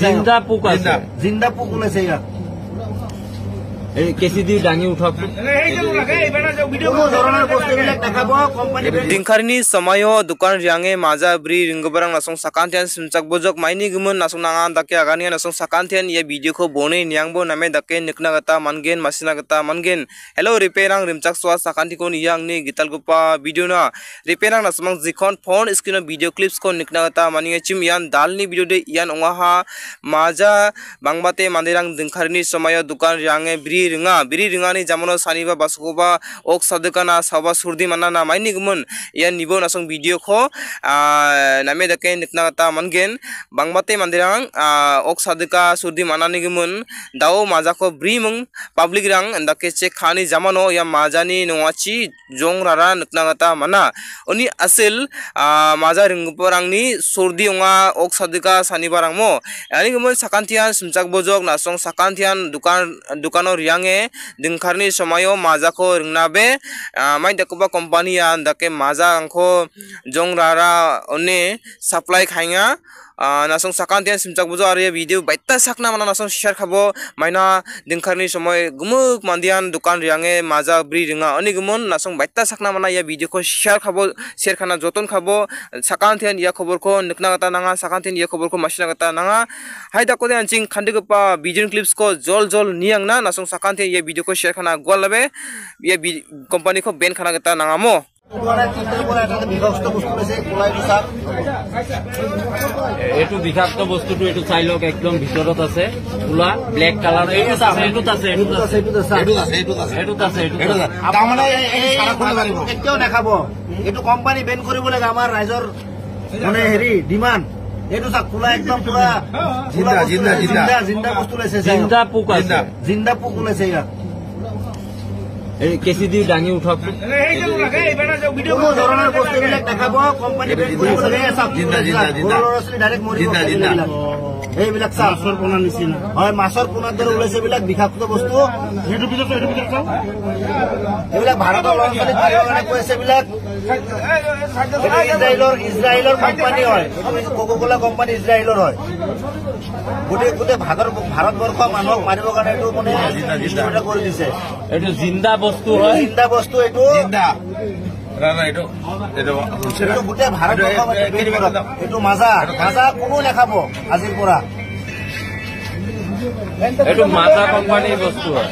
জিন্দা পোক আছে জিন্দা পোক ওলাইছে ইয়াত কেঁচি দি দাঙি উঠাওক Dingkarni samayo dukan riange maja bri ringgobarang nasong sakantian simcak bojok maini gumun nasong nangan dake agani nasong sakantian ya video ko bone niangbo name dake nikna gata mangen masina gata mangen hello repairang rimchak swa sakanti ko niyang ni gital gupa video na repairang nasong jikon phone screen video clips ko nikna gata maninge chim yan dalni video de yan ongaha maja bangbate mandirang dingkarni samayo dukan riange bri ringa ni jamono saniba baskoba ok sadekana sawa surdi manana maini gumun yan nibo nasong video ko name dake nikna gata mangen bangbate mandirang ok sadeka surdi manani gumun dao maja ko bri mung public rang dake check khani jamono ya majani nongachi jong rara nikna gata mana oni asil maja ringporang ni surdi onga ok sadeka sanibarang mo ani gumun sakantian simchak bojok nasong sakantian dukano riange dingkarni samayo maja ko ringnabe mai dakuba company ya dake maja angko jong rara one supply khainga nasong sakantian simchak bojo are video baita sakna mana nasong share khabo maina dingkarni somoy gumuk mandian dukan riange maja bri ringa ani gumun nasong baita sakna mana ya video ko share khabo share khana joton khabo sakantian ya khobor ko nikna gata nanga sakantian ya khobor ko masina gata nanga haida ko anjing khandigpa video clips ko jol niang na nasong sakantian ya video ko share khana golabe ya company ko ben khana gata nanga mo এইটো বিষাক্ত বস্তুটো এইটো চাই লওক একদম ভিতৰত আছে ফুলা ব্লেক কালাৰ এইটো আছে এতিয়াও দেখাব এইটো কোম্পানী বেন কৰিব লাগে আমাৰ ৰাইজৰ মানে হেৰি ডিমাণ্ড এইটো চাক ফুলা একদম পুৰা জিন্দা বস্তু ওলাইছে জিন্দা পোক আছে জিন্দা পোক ওলাইছে ইয়াত কেঁচি দি দাঙি উঠাওক কোনো ধৰণৰ বস্তুবিলাক দেখাব কোম্পানী বেন কৰিব লাগে ডাইৰেক্ট মৰিব এইবিলাক মাছৰ পোনাৰ নিচিনা হয় মাছৰ পোনাৰ দৰে ওলাইছে এইবিলাক বিষাক্ত বস্তু এইবিলাক ভাৰতৰ ল'ৰা ছোৱালীক মাৰিবৰ কাৰণে কৈছে এইবিলাক ইজৰাইলৰ কোম্পানী হয় কোকা-কোলা কোম্পানী ইজৰাইলৰ হয় গোটেই ভাৰতবৰ্ষ মানুহক মাৰিবৰ কাৰণে এইটো মানে কৰি দিছে এইটো জিন্দা বস্তু হয় জিন্দা বস্তু এইটো গোটেই ভাৰতবৰ্ষ এইটো মাজা কোনো নাখাব আজিৰ পৰা এইটো মাজা কোম্পানীৰ বস্তু হয়